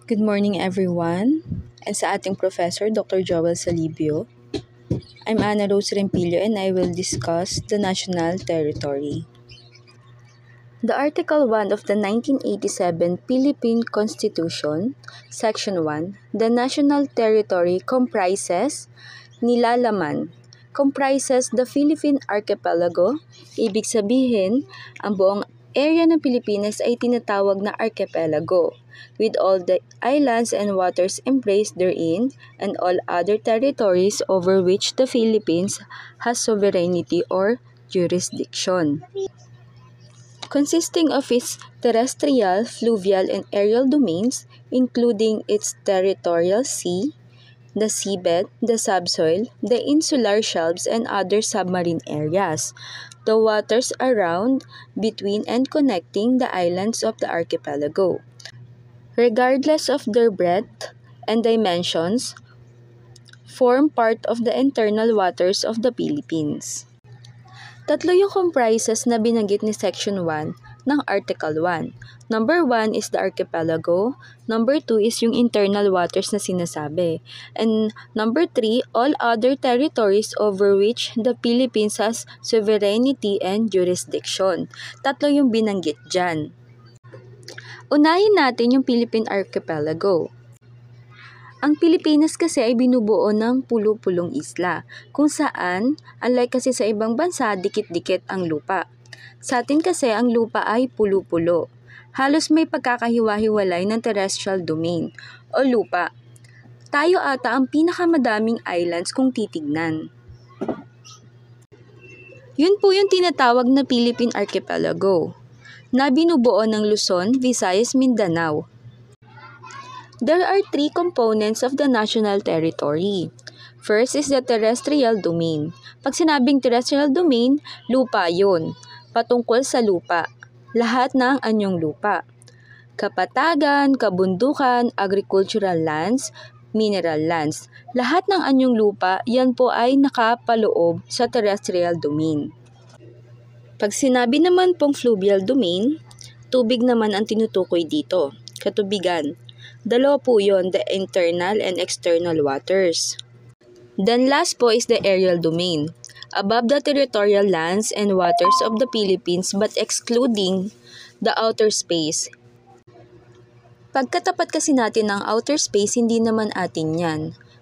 Good morning everyone, and sa ating Professor Dr. Joel Salibio. I'm Ana Rose Rempilio and I will discuss the national territory. The Article 1 of the 1987 Philippine Constitution, Section 1, the national territory comprises the Philippine Archipelago. Ibig sabihin, ang buong area ng Pilipinas ay tinatawag na archipelago, with all the islands and waters embraced therein and all other territories over which the Philippines has sovereignty or jurisdiction. Consisting of its terrestrial, fluvial, and aerial domains, including its territorial sea, the seabed, the subsoil, the insular shelves, and other submarine areas, the waters around, between, and connecting the islands of the archipelago, regardless of their breadth and dimensions, form part of the internal waters of the Philippines. Tatlo yung comprises na binanggit ni Section 1 ng Article 1. Number 1 is the archipelago, number 2 is yung internal waters na sinasabi, and number 3, all other territories over which the Philippines has sovereignty and jurisdiction. Tatlo yung binanggit dyan. Unahin natin yung Philippine Archipelago. Ang Pilipinas kasi ay binubuo ng pulo-pulong isla, kung saan, unlike kasi sa ibang bansa, dikit-dikit ang lupa. Sa atin kasi ang lupa ay pulo-pulo. Halos may pagkakahiwa-hiwalay ng terrestrial domain o lupa. Tayo ata ang pinakamadaming islands kung titignan. Yun po yung tinatawag na Philippine Archipelago, na binubuo ng Luzon, Visayas, Mindanao. There are three components of the national territory. First is the terrestrial domain. Pag sinabing terrestrial domain, lupa yun. Patungkol sa lupa. Lahat ng anyong lupa. Kapatagan, kabundukan, agricultural lands, mineral lands. Lahat ng anyong lupa, yan po ay nakapaloob sa terrestrial domain. Pag sinabi naman pong fluvial domain, tubig naman ang tinutukoy dito. Katubigan. Dalawa po yun, the internal and external waters. Then last po is the aerial domain, above the territorial lands and waters of the Philippines but excluding the outer space. Pagkatapat kasi natin ng outer space, hindi naman atin yan.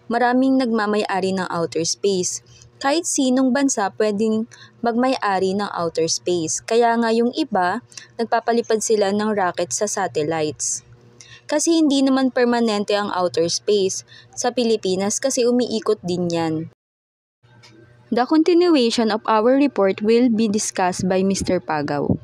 Maraming nagmamay-ari ng outer space. Kahit sinong bansa pwedeng magmay-ari ng outer space. Kaya nga yung iba, nagpapalipad sila ng rocket sa satellites. Kasi hindi naman permanente ang outer space. Sa Pilipinas kasi umiikot din yan. The continuation of our report will be discussed by Mr. Pagaw.